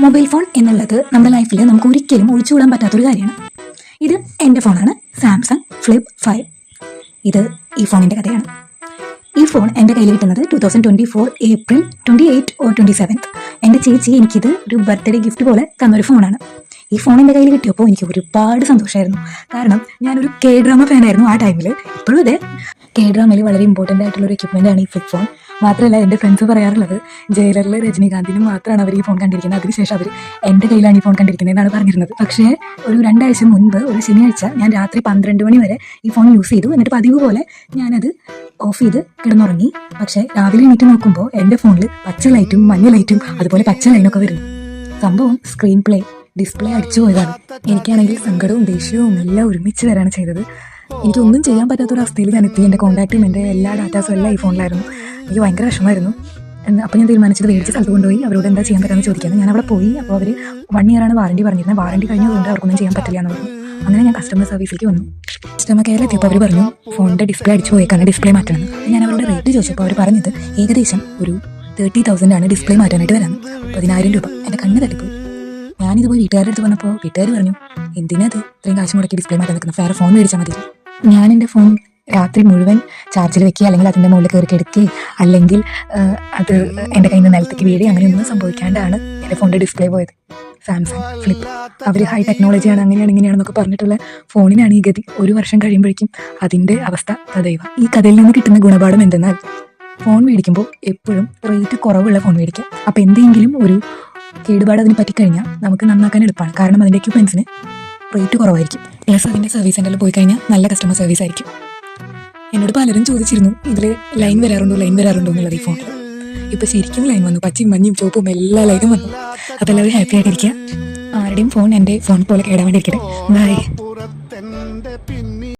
Mobile phone എന്നുള്ളത് നമ്മുടെ ലൈഫിൽ നമുക്ക് ഒരിക്കലും ഒഴിച്ചുകൂടാൻ പറ്റാത്തൊരു കാര്യമാണ്. ഇത് എൻ്റെ ഫോണാണ്, സാംസങ് ഫ്ലിപ്പ് 5. ഇത് ഈ ഫോണിൻ്റെ കഥയാണ്. ഈ ഫോൺ എൻ്റെ കയ്യിൽ കിട്ടുന്നത് 2024 ഏപ്രിൽ 28 or 27. എൻ്റെ ചേച്ചി എനിക്കിത് ഒരു ബർത്ത്ഡേ ഗിഫ്റ്റ് പോലെ തന്നൊരു ഫോണാണ്. ഈ ഫോൺ എൻ്റെ കയ്യിൽ കിട്ടിയപ്പോൾ എനിക്ക് ഒരുപാട് സന്തോഷമായിരുന്നു. കാരണം ഞാനൊരു K-ഡ്രാമ ഫാനായിരുന്നു ആ ടൈമിൽ. ഇപ്പോഴും ഇതേ K-ഡ്രാമയിൽ വളരെ ഇമ്പോർട്ടൻ്റ് ആയിട്ടുള്ള ഒരു എക്യുപ്മെൻ്റാണ് ഈ ഫ്ലിപ്പ് ഫോൺ. മാത്രമല്ല എൻ്റെ ഫ്രണ്ട്സ് പറയാറുള്ളത് ജയിലറിൽ രജനീകാന്തിനും മാത്രമാണ് അവർ ഈ ഫോൺ കണ്ടിരിക്കുന്നത്, അതിനുശേഷം അവർ എൻ്റെ കയ്യിലാണ് ഈ ഫോൺ കണ്ടിരിക്കുന്നത് എന്നാണ് പറഞ്ഞിരുന്നത്. പക്ഷേ ഒരു 2 ആഴ്ച മുൻപ് ഒരു ശനിയാഴ്ച ഞാൻ രാത്രി 12 മണി വരെ ഈ ഫോൺ യൂസ് ചെയ്തു. എന്നിട്ട് പതിവ് പോലെ ഞാനത് ഓഫ് ചെയ്ത് കിടന്നുറങ്ങി. പക്ഷേ രാവിലെ എണീറ്റ് നോക്കുമ്പോൾ എൻ്റെ ഫോണിൽ പച്ച ലൈറ്റും മഞ്ഞ ലൈറ്റും അതുപോലെ പച്ച ലൈനൊക്കെ വരുന്നു. സംഭവം സ്ക്രീൻ പ്ലേ ഡിസ്പ്ലേ അടിച്ചു പോയതാണ്. എനിക്കാണെങ്കിൽ സങ്കടവും ദേഷ്യവും എല്ലാം ഒരുമിച്ച് വരാണ് ചെയ്തത്. എനിക്കൊന്നും ചെയ്യാൻ പറ്റാത്തൊരവസ്ഥയിൽ ഞാൻ എത്തി. എൻ്റെ കോൺടാക്റ്റും എൻ്റെ എല്ലാ ഡാറ്റാസും എല്ലാം ഈ ഫോണിലായിരുന്നു. എനിക്ക് ഭയങ്കര വിഷമമായിരുന്നു. അപ്പോൾ ഞാൻ തീരുമാനിച്ചത് മേടിച്ച് സ്ഥലത്ത് കൊണ്ടുപോയി അവരോട് എന്താ ചെയ്യാൻ പറ്റാമെന്ന് ചോദിക്കുന്നത്. ഞാൻ അവിടെ പോയി. അപ്പോൾ അവർ 1 ഇയറാണ് വാറണ്ടി പറഞ്ഞിരുന്നത്. വാറണ്ടി കഴിഞ്ഞതുകൊണ്ട് അവർക്കൊന്നും ചെയ്യാൻ പറ്റില്ല എന്ന് പറഞ്ഞു. അങ്ങനെ ഞാൻ കസ്റ്റമർ സർവീസിലേക്ക് വന്നു. കസ്റ്റമർ കെയറിൽ എത്തിയപ്പോൾ അവർ പറഞ്ഞു ഫോണിൻ്റെ ഡിസ്പ്ലേ അടിച്ചു പോയേക്കാണ്, ഡിസ്പ്ലേ മാറ്റണം. ഞാൻ അവരോട് റേറ്റ് ചോദിച്ചപ്പോൾ അവർ പറഞ്ഞത് ഏകദേശം ഒരു 30,000 ആണ് ഡിസ്പ്ലേ മാറ്റാനായിട്ട് വരാമെന്ന്. 10,000 രൂപ. എൻ്റെ കണ്ണ് തട്ടിപ്പോയി. ഞാനിത് പോയി വീട്ടുകാരുടെ അടുത്ത് പറഞ്ഞപ്പോൾ വീട്ടുകാർ പറഞ്ഞു എന്തിനത് ഇത്രയും കാശ് മുടക്കി ഡിസ്പ്ലേ മാറ്റാൻ നിൽക്കുന്നത്, വേറെ ഫോൺ മേടിച്ചാൽ മതി. ഞാൻ എൻ്റെ ഫോൺ രാത്രി മുഴുവൻ ചാർജിൽ വെക്കുക, അല്ലെങ്കിൽ അതിൻ്റെ മുകളിൽ കയറി കിടക്കുക, അല്ലെങ്കിൽ അത് എൻ്റെ കയ്യിൽ നിന്ന് നിലത്തേക്ക് വീഴുക, അങ്ങനെയൊന്നും സംഭവിക്കാണ്ടാണ് എൻ്റെ ഫോണിൻ്റെ ഡിസ്പ്ലേ പോയത്. സാംസങ് ഫ്ലിപ്പ് അവർ ഹൈ ടെക്നോളജിയാണ്, അങ്ങനെയാണ് ഇങ്ങനെയാണെന്നൊക്കെ പറഞ്ഞിട്ടുള്ള ഫോണിനാണ് ഈ ഗതി. 1 വർഷം കഴിയുമ്പോഴേക്കും അതിൻ്റെ അവസ്ഥ തദൈവ. ഈ കഥയിൽ നിന്ന് കിട്ടുന്ന ഗുണപാഠം എന്തെന്നാൽ ഫോൺ മേടിക്കുമ്പോൾ എപ്പോഴും റേറ്റ് കുറവുള്ള ഫോൺ മേടിക്കുക. അപ്പോൾ എന്തെങ്കിലും ഒരു കേടുപാട് അതിന് പറ്റിക്കഴിഞ്ഞാൽ നമുക്ക് നന്നാക്കാൻ എളുപ്പമാണ്. കാരണം അതിൻ്റെ എക്യുപ്മെൻസിന് റേറ്റ് കുറവായിരിക്കും. പ്ലസ് അതിൻ്റെ സർവീസ് സെൻ്ററിൽ പോയി കഴിഞ്ഞാൽ നല്ല കസ്റ്റമർ സർവീസ് ആയിരിക്കും. എന്നോട് പലരും ചോദിച്ചിരുന്നു ഇതിൽ ലൈൻ വരാറുണ്ടോ എന്നുള്ളത്. ഈ ഫോണിൽ ഇപ്പോൾ ശരിക്കും ലൈൻ വന്നു. പച്ചയും മഞ്ഞയും ചുവപ്പും എല്ലാ ലൈനും വന്നു. അപ്പോൾ എല്ലാവരും ഹാപ്പി ആയിട്ടിരിക്കുക. ആരുടെയും ഫോൺ എൻ്റെ ഫോൺ പോലെ കേടാൻ വേണ്ടിയിരിക്കട്ടെ. ബൈ.